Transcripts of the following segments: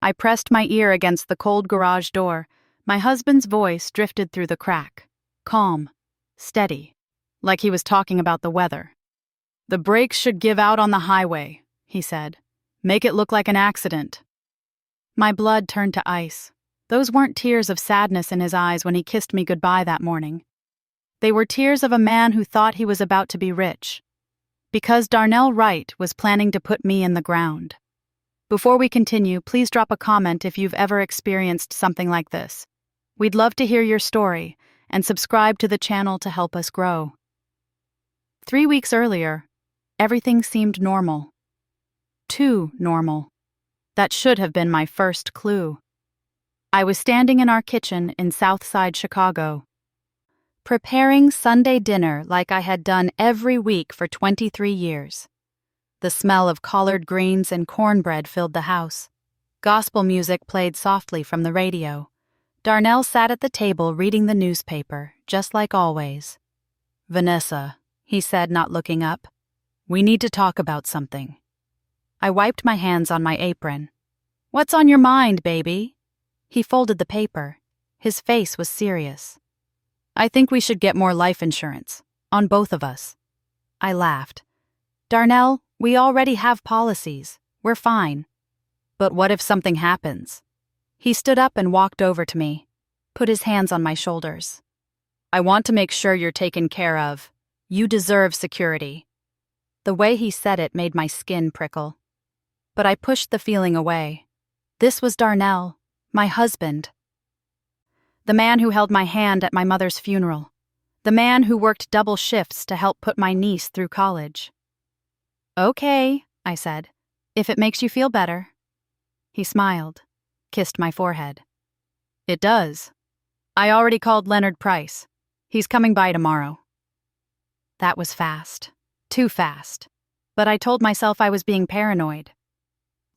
I pressed my ear against the cold garage door. My husband's voice drifted through the crack. Calm. Steady. Like he was talking about the weather. "The brakes should give out on the highway," he said. "Make it look like an accident." My blood turned to ice. Those weren't tears of sadness in his eyes when he kissed me goodbye that morning. They were tears of a man who thought he was about to be rich. Because Darnell Wright was planning to put me in the ground. Before we continue, please drop a comment if you've ever experienced something like this. We'd love to hear your story, and subscribe to the channel to help us grow. 3 weeks earlier, everything seemed normal. Too normal. That should have been my first clue. I was standing in our kitchen in Southside Chicago, preparing Sunday dinner like I had done every week for 23 years. The smell of collard greens and cornbread filled the house. Gospel music played softly from the radio. Darnell sat at the table reading the newspaper, just like always. "Vanessa," he said, not looking up. "We need to talk about something." I wiped my hands on my apron. "What's on your mind, baby?" He folded the paper. His face was serious. "I think we should get more life insurance, on both of us." I laughed. "Darnell, we already have policies. We're fine." "But what if something happens?" He stood up and walked over to me, put his hands on my shoulders. "I want to make sure you're taken care of. You deserve security." The way he said it made my skin prickle. But I pushed the feeling away. This was Darnell, my husband. The man who held my hand at my mother's funeral. The man who worked double shifts to help put my niece through college. "Okay," I said, "if it makes you feel better." He smiled, kissed my forehead. "It does. I already called Leonard Price. He's coming by tomorrow." That was fast. Too fast. But I told myself I was being paranoid.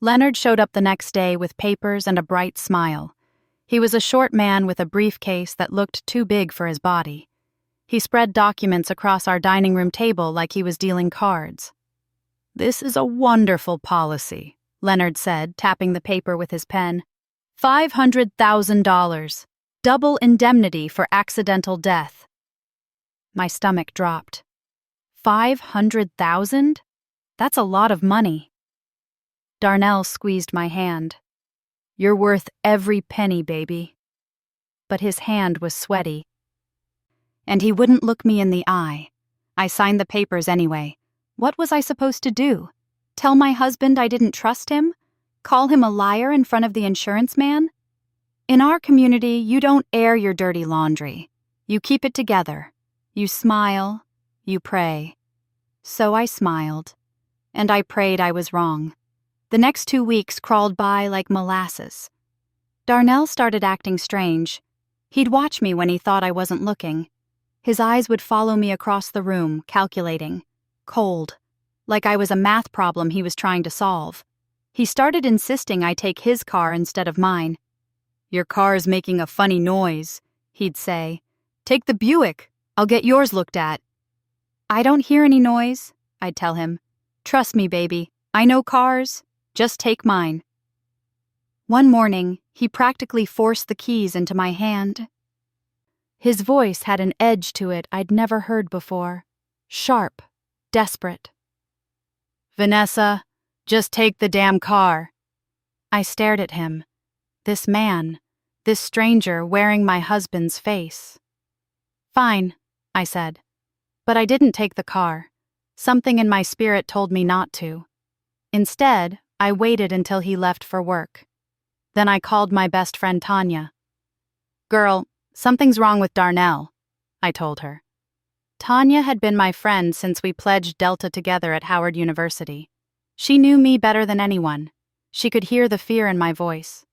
Leonard showed up the next day with papers and a bright smile. He was a short man with a briefcase that looked too big for his body. He spread documents across our dining room table like he was dealing cards. "This is a wonderful policy," Leonard said, tapping the paper with his pen. $500,000. Double indemnity for accidental death." My stomach dropped. 500,000? That's a lot of money. Darnell squeezed my hand. "You're worth every penny, baby." But his hand was sweaty. And he wouldn't look me in the eye. I signed the papers anyway. What was I supposed to do? Tell my husband I didn't trust him? Call him a liar in front of the insurance man? In our community, you don't air your dirty laundry. You keep it together. You smile. You pray. So I smiled. And I prayed I was wrong. The next 2 weeks crawled by like molasses. Darnell started acting strange. He'd watch me when he thought I wasn't looking. His eyes would follow me across the room, calculating. Cold. Like I was a math problem he was trying to solve. He started insisting I take his car instead of mine. "Your car's making a funny noise," he'd say. "Take the Buick. I'll get yours looked at." "I don't hear any noise," I'd tell him. "Trust me, baby. I know cars. Just take mine." One morning, he practically forced the keys into my hand. His voice had an edge to it I'd never heard before. Sharp. Desperate. "Vanessa, just take the damn car." I stared at him. This man, this stranger wearing my husband's face. "Fine," I said. But I didn't take the car. Something in my spirit told me not to. Instead, I waited until he left for work. Then I called my best friend Tanya. "Girl, something's wrong with Darnell," I told her. Tanya had been my friend since we pledged Delta together at Howard University. She knew me better than anyone. She could hear the fear in my voice.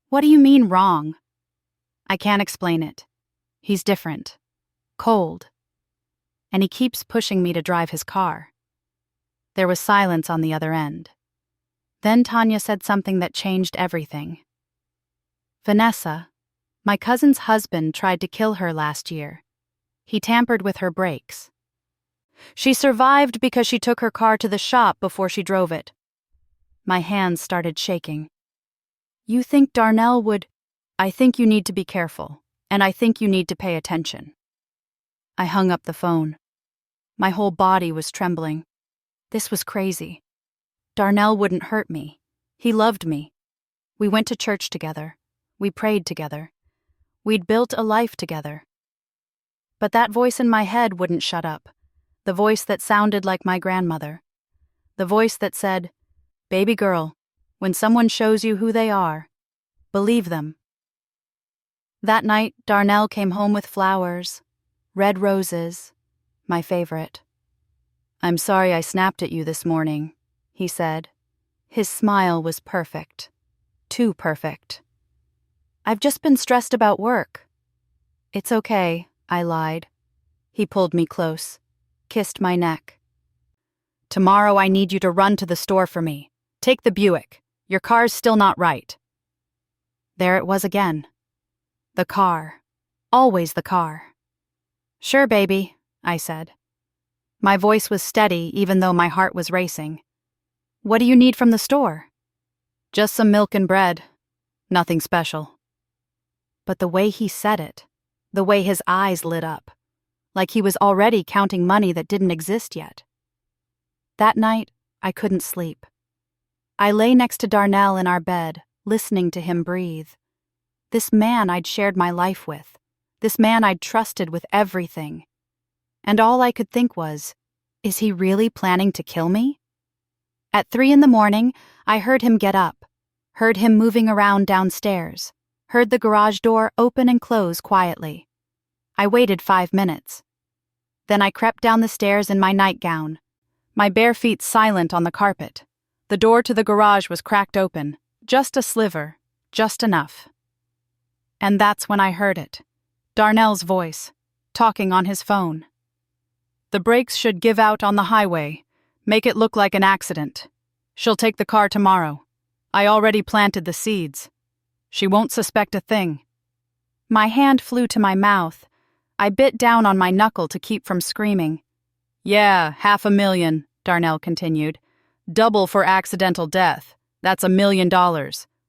"What do you mean wrong?" "I can't explain it. He's different. Cold. And he keeps pushing me to drive his car." There was silence on the other end. Then Tanya said something that changed everything. "Vanessa, my cousin's husband tried to kill her last year. He tampered with her brakes. She survived because she took her car to the shop before she drove it." My hands started shaking. You think Darnell would... I think you need to be careful, and I think you need to pay attention. I hung up the phone. My whole body was trembling. This was crazy. Darnell wouldn't hurt me. He loved me. We went to church together. We prayed together. We'd built a life together. But that voice in my head wouldn't shut up. The voice that sounded like my grandmother. The voice that said, "Baby girl, when someone shows you who they are, believe them." That night, Darnell came home with flowers, red roses, my favorite. "I'm sorry I snapped at you this morning," he said. His smile was perfect. Too perfect. "I've just been stressed about work." "It's okay," I lied. He pulled me close, kissed my neck. "Tomorrow I need you to run to the store for me. Take the Buick. Your car's still not right." There it was again. The car. Always the car. "Sure, baby," I said. My voice was steady even though my heart was racing. "What do you need from the store?" "Just some milk and bread. Nothing special." But the way he said it, the way his eyes lit up, like he was already counting money that didn't exist yet. That night, I couldn't sleep. I lay next to Darnell in our bed, listening to him breathe. This man I'd shared my life with. This man I'd trusted with everything. And all I could think was, is he really planning to kill me? At 3 a.m, I heard him get up, heard him moving around downstairs, heard the garage door open and close quietly. I waited 5 minutes. Then I crept down the stairs in my nightgown, my bare feet silent on the carpet. The door to the garage was cracked open, just a sliver, just enough. And that's when I heard it. Darnell's voice, talking on his phone. "The brakes should give out on the highway. Make it look like an accident. She'll take the car tomorrow. I already planted the seeds. She won't suspect a thing." My hand flew to my mouth. I bit down on my knuckle to keep from screaming. "Yeah, $500,000, Darnell continued. "Double for accidental death. That's $1 million.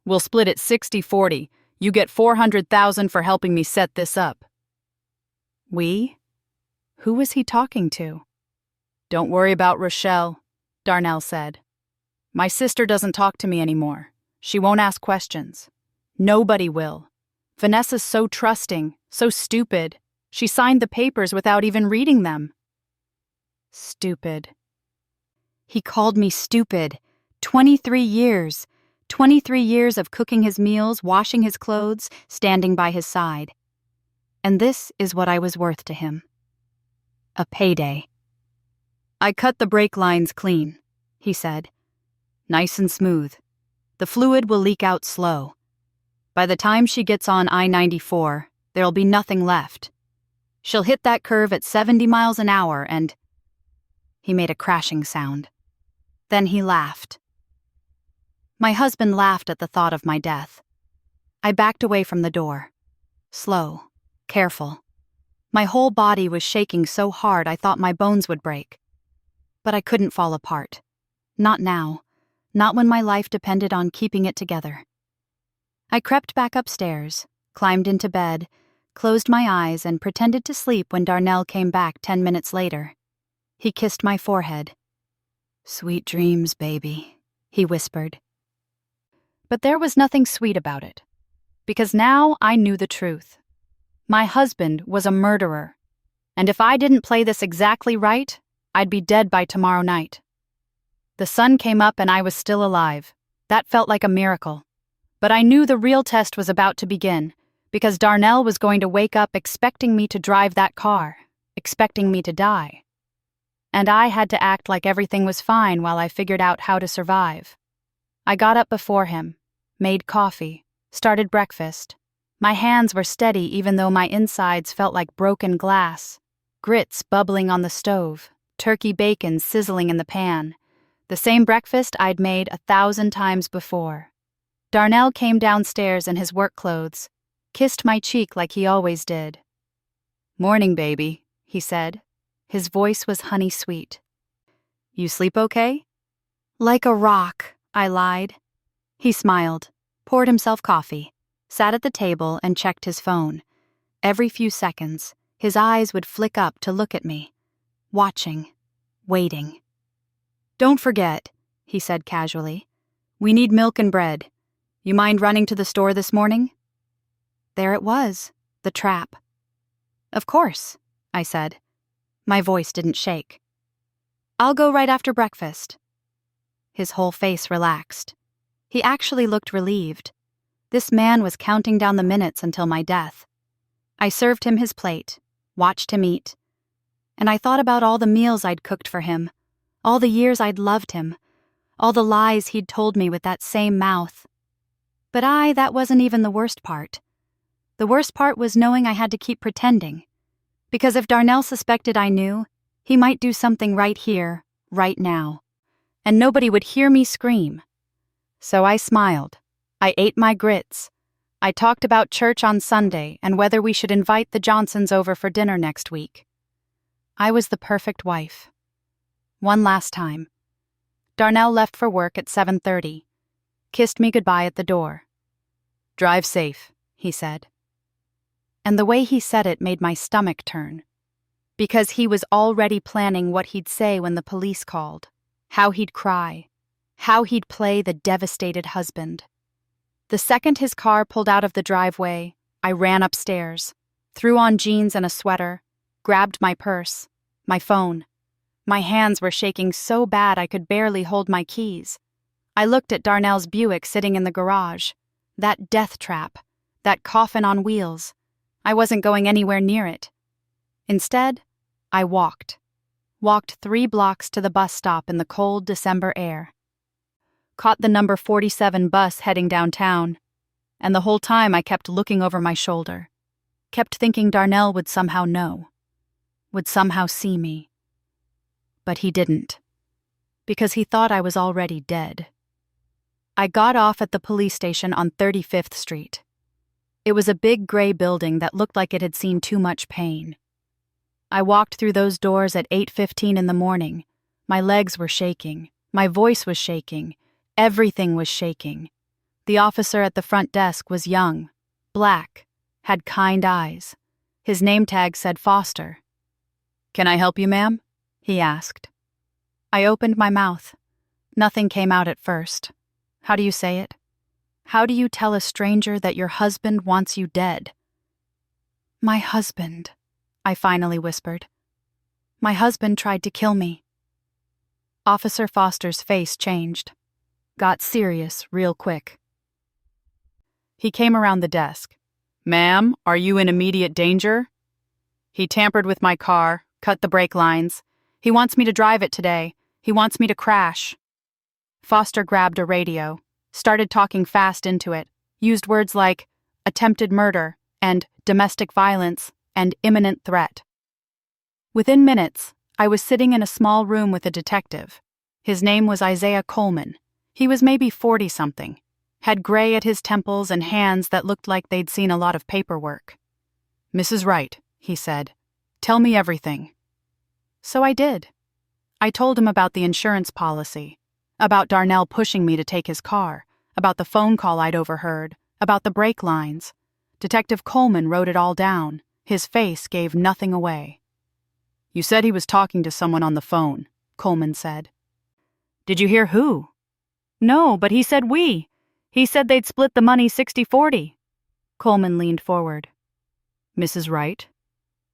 We'll split it 60-40. You get $400,000 for helping me set this up." We? Who was he talking to? "Don't worry about Rochelle," Darnell said. "My sister doesn't talk to me anymore. She won't ask questions. Nobody will. Vanessa's so trusting, so stupid. She signed the papers without even reading them." Stupid. He called me stupid. 23 years. 23 years of cooking his meals, washing his clothes, standing by his side. And this is what I was worth to him. A payday. "I cut the brake lines clean," he said. "Nice and smooth. The fluid will leak out slow. By the time she gets on I-94, there'll be nothing left. She'll hit that curve at 70 miles an hour and..." He made a crashing sound. Then he laughed. My husband laughed at the thought of my death. I backed away from the door. Slow, careful. My whole body was shaking so hard I thought my bones would break. But I couldn't fall apart. Not now. Not when my life depended on keeping it together. I crept back upstairs, climbed into bed, closed my eyes and pretended to sleep when Darnell came back 10 minutes later. He kissed my forehead. "Sweet dreams, baby," he whispered. But there was nothing sweet about it, because now I knew the truth. My husband was a murderer, and if I didn't play this exactly right, I'd be dead by tomorrow night. The sun came up and I was still alive. That felt like a miracle. But I knew the real test was about to begin, because Darnell was going to wake up expecting me to drive that car, expecting me to die. And I had to act like everything was fine while I figured out how to survive. I got up before him, made coffee, started breakfast. My hands were steady even though my insides felt like broken glass. Grits bubbling on the stove, turkey bacon sizzling in the pan. The same breakfast I'd made 1,000 times before. Darnell came downstairs in his work clothes, kissed my cheek like he always did. "Morning, baby," he said. His voice was honey sweet. "You sleep okay?" "Like a rock," I lied. He smiled, poured himself coffee, sat at the table, and checked his phone. Every few seconds, his eyes would flick up to look at me, watching, waiting. "Don't forget," he said casually. "We need milk and bread. You mind running to the store this morning?" There it was, the trap. "Of course," I said. My voice didn't shake. "I'll go right after breakfast." His whole face relaxed. He actually looked relieved. This man was counting down the minutes until my death. I served him his plate, watched him eat, and I thought about all the meals I'd cooked for him, all the years I'd loved him, all the lies he'd told me with that same mouth. But that wasn't even the worst part. The worst part was knowing I had to keep pretending. Because if Darnell suspected I knew, he might do something right here, right now. And nobody would hear me scream. So I smiled. I ate my grits. I talked about church on Sunday and whether we should invite the Johnsons over for dinner next week. I was the perfect wife. One last time. Darnell left for work at 7:30. Kissed me goodbye at the door. "Drive safe," he said. And the way he said it made my stomach turn. Because he was already planning what he'd say when the police called, how he'd cry, how he'd play the devastated husband. The second his car pulled out of the driveway, I ran upstairs, threw on jeans and a sweater, grabbed my purse, my phone. My hands were shaking so bad I could barely hold my keys. I looked at Darnell's Buick sitting in the garage. That death trap, that coffin on wheels. I wasn't going anywhere near it. Instead, I walked 3 blocks to the bus stop in the cold December air. Caught the number 47 bus heading downtown, and the whole time I kept looking over my shoulder, kept thinking Darnell would somehow know, would somehow see me. But he didn't, because he thought I was already dead. I got off at the police station on 35th Street. It was a big gray building that looked like it had seen too much pain. I walked through those doors at 8:15 in the morning. My legs were shaking. My voice was shaking. Everything was shaking. The officer at the front desk was young, black, had kind eyes. His name tag said Foster. "Can I help you, ma'am?" he asked. I opened my mouth. Nothing came out at first. How do you say it? How do you tell a stranger that your husband wants you dead? "My husband," I finally whispered. "My husband tried to kill me." Officer Foster's face changed. Got serious real quick. He came around the desk. "Ma'am, are you in immediate danger?" He tampered with my car, cut the brake lines. He wants me to drive it today. He wants me to crash. Foster grabbed a radio, started talking fast into it, used words like attempted murder and domestic violence and imminent threat. Within minutes, I was sitting in a small room with a detective. His name was Isaiah Coleman. He was maybe 40-something, had gray at his temples and hands that looked like they'd seen a lot of paperwork. "Mrs. Wright," he said, "tell me everything." So I did. I told him about the insurance policy, about Darnell pushing me to take his car, about the phone call I'd overheard, about the brake lines. Detective Coleman wrote it all down. His face gave nothing away. "You said he was talking to someone on the phone," Coleman said. "Did you hear who?" "No, but he said we. He said they'd split the money 60-40. Coleman leaned forward. "Mrs. Wright,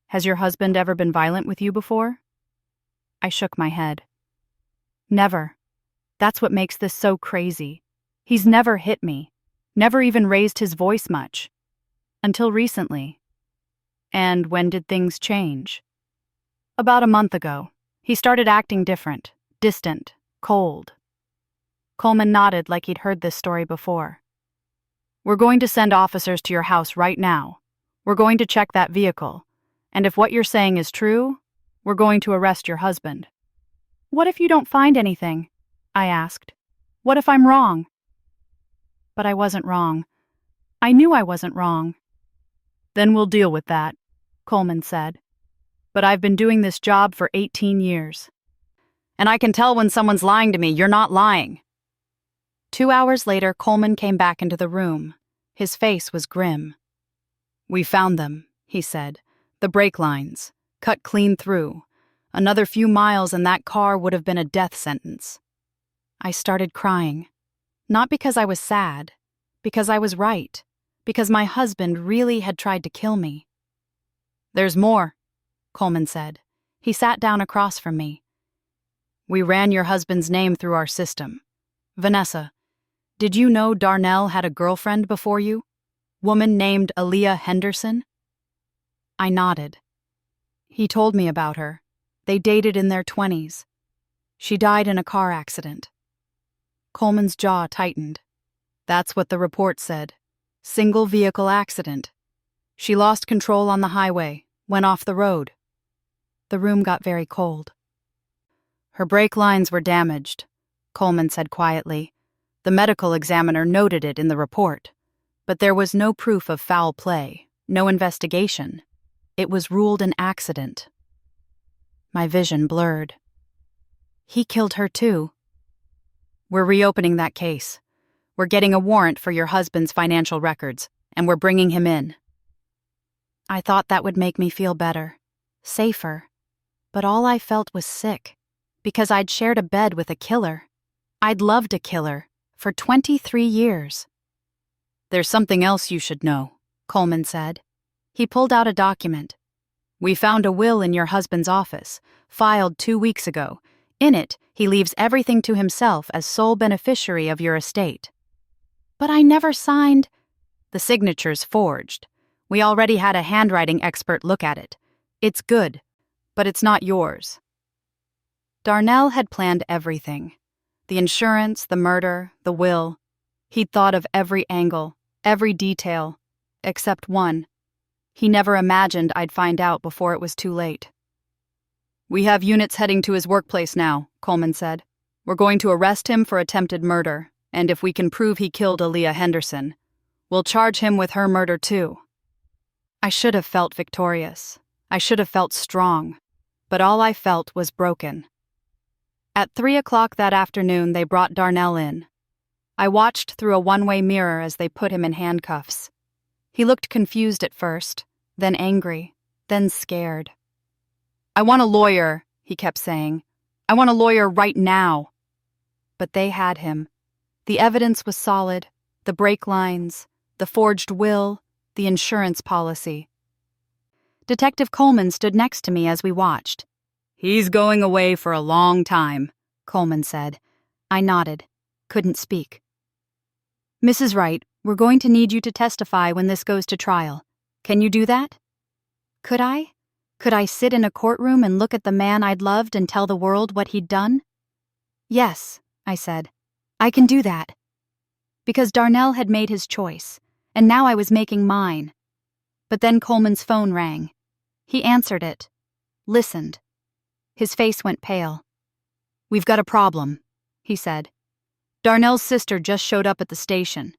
has your husband ever been violent with you before?" I shook my head. "Never. That's what makes this so crazy. He's never hit me, never even raised his voice much. Until recently." "And when did things change?" "About a month ago. He started acting different, distant, cold." Coleman nodded like he'd heard this story before. "We're going to send officers to your house right now. We're going to check that vehicle. And if what you're saying is true, we're going to arrest your husband." "What if you don't find anything?" I asked. "What if I'm wrong?" But I wasn't wrong. I knew I wasn't wrong. "Then we'll deal with that," Coleman said. "But I've been doing this job for 18 years. And I can tell when someone's lying to me, you're not lying." 2 hours later, Coleman came back into the room. His face was grim. "We found them," he said. "The brake lines, cut clean through. Another few miles and that car would have been a death sentence." I started crying. Not because I was sad, because I was right, because my husband really had tried to kill me. "There's more," Coleman said. He sat down across from me. "We ran your husband's name through our system. Vanessa, did you know Darnell had a girlfriend before you? Woman named Aaliyah Henderson?" I nodded. He told me about her. They dated in their 20s. She died in a car accident. Coleman's jaw tightened. "That's what the report said. Single vehicle accident. She lost control on the highway, went off the road." The room got very cold. "Her brake lines were damaged," Coleman said quietly. "The medical examiner noted it in the report. But there was no proof of foul play, no investigation. It was ruled an accident." My vision blurred. "He killed her too." "We're reopening that case. We're getting a warrant for your husband's financial records, and we're bringing him in." I thought that would make me feel better, safer. But all I felt was sick, because I'd shared a bed with a killer. I'd loved a killer for 23 years. "There's something else you should know," Coleman said. He pulled out a document. "We found a will in your husband's office, filed 2 weeks ago. In it, he leaves everything to himself as sole beneficiary of your estate." "But I never signed—" "The signature's forged. We already had a handwriting expert look at it. It's good, but it's not yours." Darnell had planned everything. The insurance, the murder, the will. He'd thought of every angle, every detail, except one. He never imagined I'd find out before it was too late. "We have units heading to his workplace now," Coleman said. "We're going to arrest him for attempted murder, and if we can prove he killed Aaliyah Henderson, we'll charge him with her murder too." I should have felt victorious. I should have felt strong. But all I felt was broken. At 3 o'clock that afternoon, they brought Darnell in. I watched through a one-way mirror as they put him in handcuffs. He looked confused at first, then angry, then scared. "I want a lawyer," he kept saying. "I want a lawyer right now." But they had him. The evidence was solid, the brake lines, the forged will, the insurance policy. Detective Coleman stood next to me as we watched. "He's going away for a long time," Coleman said. I nodded, couldn't speak. "Mrs. Wright, we're going to need you to testify when this goes to trial. Can you do that?" Could I? Could I sit in a courtroom and look at the man I'd loved and tell the world what he'd done? "Yes," I said. "I can do that." Because Darnell had made his choice, and now I was making mine. But then Coleman's phone rang. He answered it, listened. His face went pale. "We've got a problem," he said. "Darnell's sister just showed up at the station.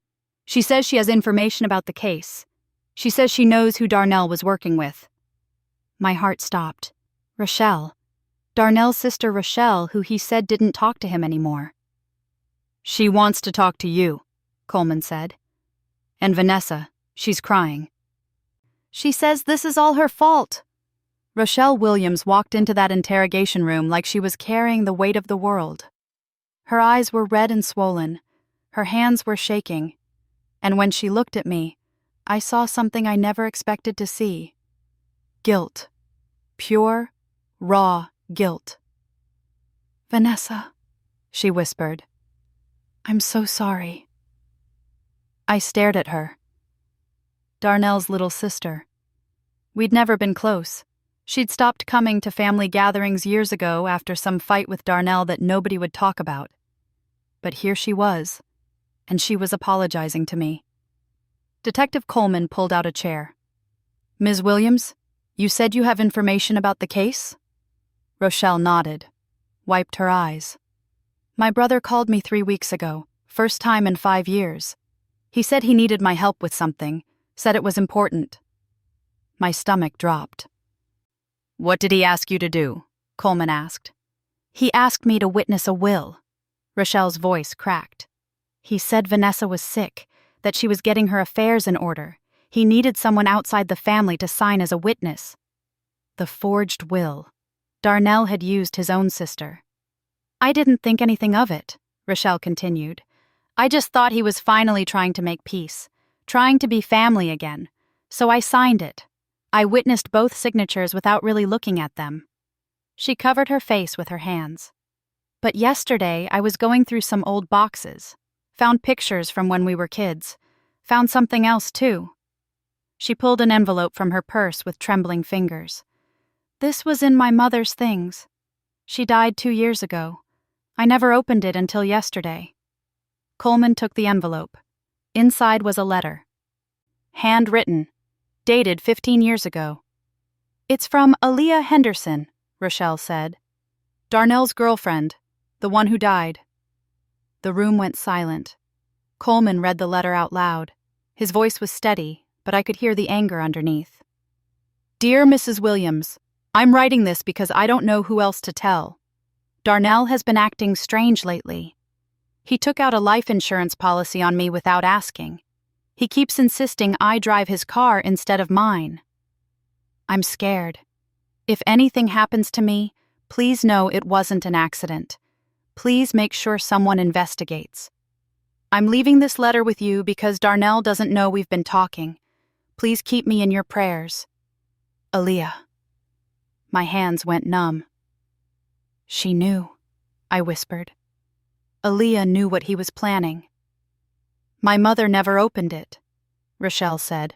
She says she has information about the case. She says she knows who Darnell was working with." My heart stopped. Rochelle. Darnell's sister Rochelle, who he said didn't talk to him anymore. "She wants to talk to you," Coleman said. "And Vanessa, she's crying. She says this is all her fault." Rochelle Williams walked into that interrogation room like she was carrying the weight of the world. Her eyes were red and swollen. Her hands were shaking. And when she looked at me, I saw something I never expected to see. Guilt. Pure, raw guilt. "Vanessa," she whispered. "I'm so sorry." I stared at her. Darnell's little sister. We'd never been close. She'd stopped coming to family gatherings years ago after some fight with Darnell that nobody would talk about. But here she was, and she was apologizing to me. Detective Coleman pulled out a chair. "Ms. Williams, you said you have information about the case?" Rochelle nodded, wiped her eyes. "My brother called me 3 weeks ago, first time in 5 years. He said he needed my help with something, said it was important." My stomach dropped. "What did he ask you to do?" Coleman asked. "He asked me to witness a will." Rochelle's voice cracked. He said Vanessa was sick, that she was getting her affairs in order. He needed someone outside the family to sign as a witness. The forged will. Darnell had used his own sister. I didn't think anything of it, Rochelle continued. I just thought he was finally trying to make peace, trying to be family again. So I signed it. I witnessed both signatures without really looking at them. She covered her face with her hands. But yesterday I was going through some old boxes, found pictures from when we were kids, found something else too. She pulled an envelope from her purse with trembling fingers. This was in my mother's things. She died 2 years ago. I never opened it until yesterday. Coleman took the envelope. Inside was a letter. Handwritten. Dated 15 years ago. It's from Aaliyah Henderson, Rochelle said. Darnell's girlfriend, the one who died. The room went silent. Coleman read the letter out loud. His voice was steady, but I could hear the anger underneath. Dear Mrs. Williams, I'm writing this because I don't know who else to tell. Darnell has been acting strange lately. He took out a life insurance policy on me without asking. He keeps insisting I drive his car instead of mine. I'm scared. If anything happens to me, please know it wasn't an accident. Please make sure someone investigates. I'm leaving this letter with you because Darnell doesn't know we've been talking. Please keep me in your prayers. Aaliyah. My hands went numb. She knew, I whispered. Aaliyah knew what he was planning. My mother never opened it, Rochelle said.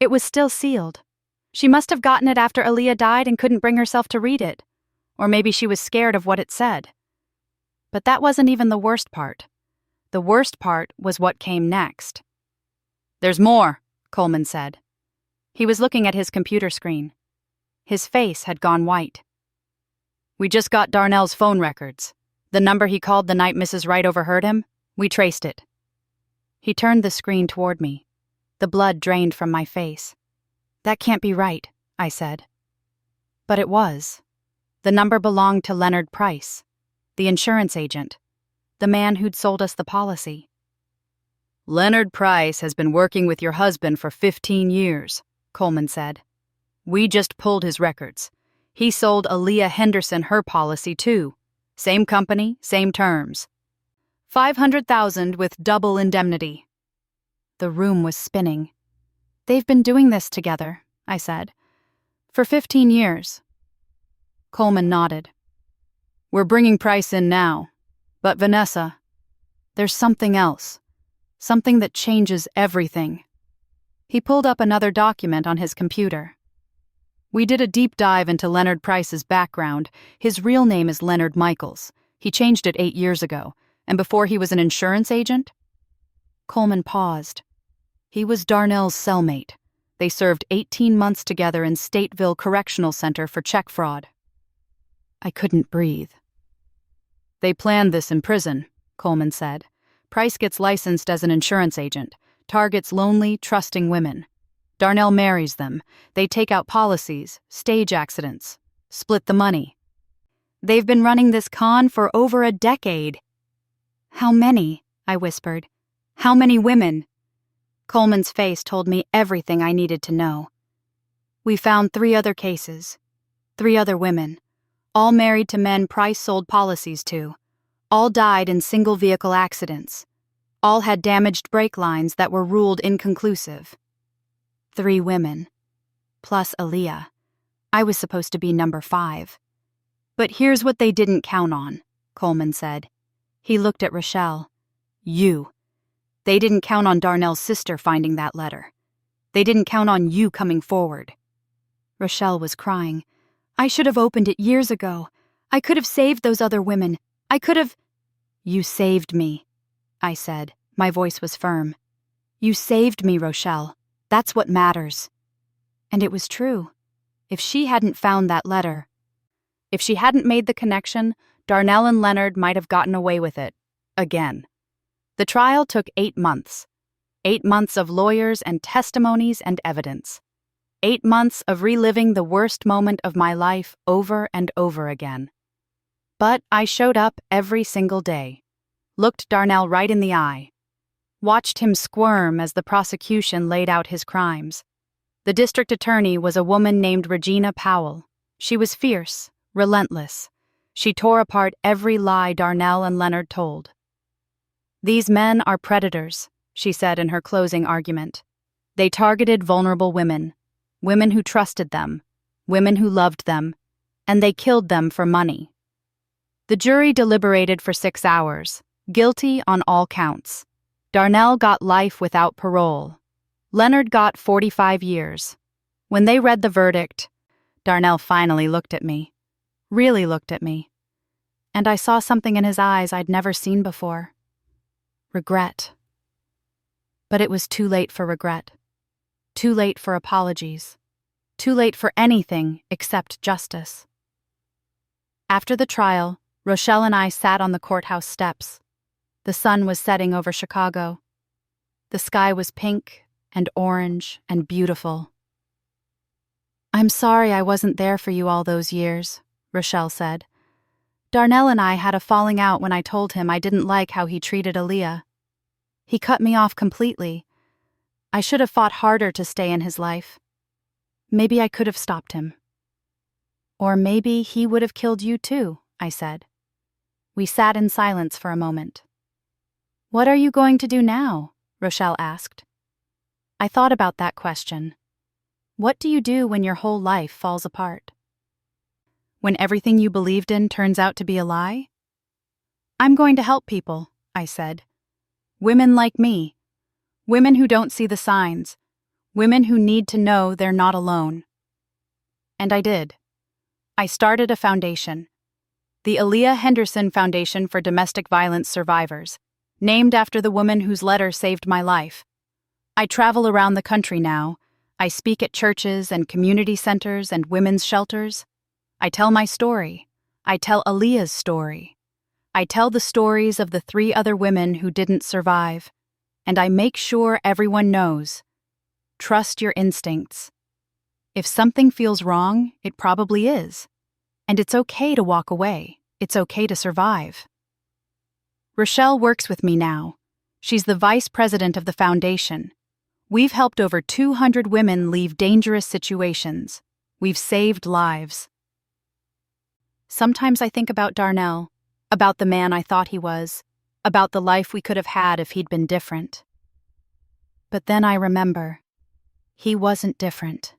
It was still sealed. She must have gotten it after Aaliyah died and couldn't bring herself to read it. Or maybe she was scared of what it said. But that wasn't even the worst part. The worst part was what came next. There's more, Coleman said. He was looking at his computer screen. His face had gone white. We just got Darnell's phone records. The number he called the night Mrs. Wright overheard him, we traced it. He turned the screen toward me. The blood drained from my face. That can't be right, I said. But it was. The number belonged to Leonard Price, the insurance agent, the man who'd sold us the policy. Leonard Price has been working with your husband for 15 years, Coleman said. We just pulled his records. He sold Aaliyah Henderson her policy too. Same company, same terms. $500,000 with double indemnity. The room was spinning. They've been doing this together, I said. For 15 years. Coleman nodded. We're bringing Price in now. But Vanessa, there's something else. Something that changes everything. He pulled up another document on his computer. We did a deep dive into Leonard Price's background. His real name is Leonard Michaels. He changed it 8 years ago. And before he was an insurance agent? Coleman paused. He was Darnell's cellmate. They served 18 months together in Stateville Correctional Center for check fraud. I couldn't breathe. They planned this in prison, Coleman said. Price gets licensed as an insurance agent, targets lonely, trusting women. Darnell marries them. They take out policies, stage accidents, split the money. They've been running this con for over a decade. How many? I whispered. How many women? Coleman's face told me everything I needed to know. We found 3 other cases. 3 other women. All married to men Price sold policies to. All died in single-vehicle accidents. All had damaged brake lines that were ruled inconclusive. 3 women. Plus Aaliyah. I was supposed to be number 5. But here's what they didn't count on, Coleman said. He looked at Rochelle. You. They didn't count on Darnell's sister finding that letter. They didn't count on you coming forward. Rochelle was crying. I should have opened it years ago. I could have saved those other women. I could have... You saved me, I said. My voice was firm. You saved me, Rochelle. That's what matters. And it was true. If she hadn't found that letter, if she hadn't made the connection, Darnell and Leonard might have gotten away with it. Again. The trial took 8 months. 8 months of lawyers and testimonies and evidence. 8 months of reliving the worst moment of my life over and over again. But I showed up every single day. looked Darnell right in the eye, watched him squirm as the prosecution laid out his crimes. The district attorney was a woman named Regina Powell. She was fierce, relentless. She tore apart every lie Darnell and Leonard told. "These men are predators," she said in her closing argument. "They targeted vulnerable women, women who trusted them, women who loved them, and they killed them for money." The jury deliberated for 6 hours, guilty on all counts. Darnell got life without parole. Leonard got 45 years. When they read the verdict, Darnell finally looked at me, really looked at me, and I saw something in his eyes I'd never seen before. Regret. But it was too late for regret. Too late for apologies. Too late for anything except justice. After the trial, Rochelle and I sat on the courthouse steps. The sun was setting over Chicago. The sky was pink and orange and beautiful. "I'm sorry I wasn't there for you all those years," Rochelle said. "Darnell and I had a falling out when I told him I didn't like how he treated Aaliyah. He cut me off completely. I should have fought harder to stay in his life. Maybe I could have stopped him." "Or maybe he would have killed you too," I said. We sat in silence for a moment. "What are you going to do now?" Rochelle asked. I thought about that question. What do you do when your whole life falls apart? When everything you believed in turns out to be a lie? "I'm going to help people," I said. "Women like me. Women who don't see the signs. Women who need to know they're not alone." And I did. I started a foundation. The Aaliyah Henderson Foundation for Domestic Violence Survivors, named after the woman whose letter saved my life. I travel around the country now. I speak at churches and community centers and women's shelters. I tell my story. I tell Aaliyah's story. I tell the stories of the 3 other women who didn't survive. And I make sure everyone knows. Trust your instincts. If something feels wrong, it probably is. And it's okay to walk away. It's okay to survive. Rochelle works with me now. She's the vice president of the foundation. We've helped over 200 women leave dangerous situations. We've saved lives. Sometimes I think about Darnell, about the man I thought he was, about the life we could have had if he'd been different. But then I remember, he wasn't different.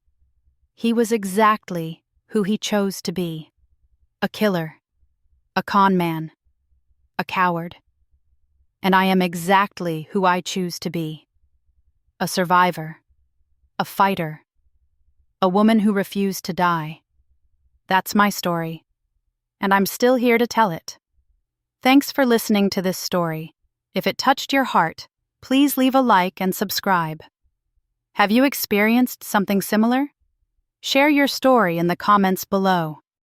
He was exactly who he chose to be. A killer, a con man, a coward. And I am exactly who I choose to be. A survivor, a fighter, a woman who refused to die. That's my story, and I'm still here to tell it. Thanks for listening to this story. If it touched your heart, please leave a like and subscribe. Have you experienced something similar? Share your story in the comments below.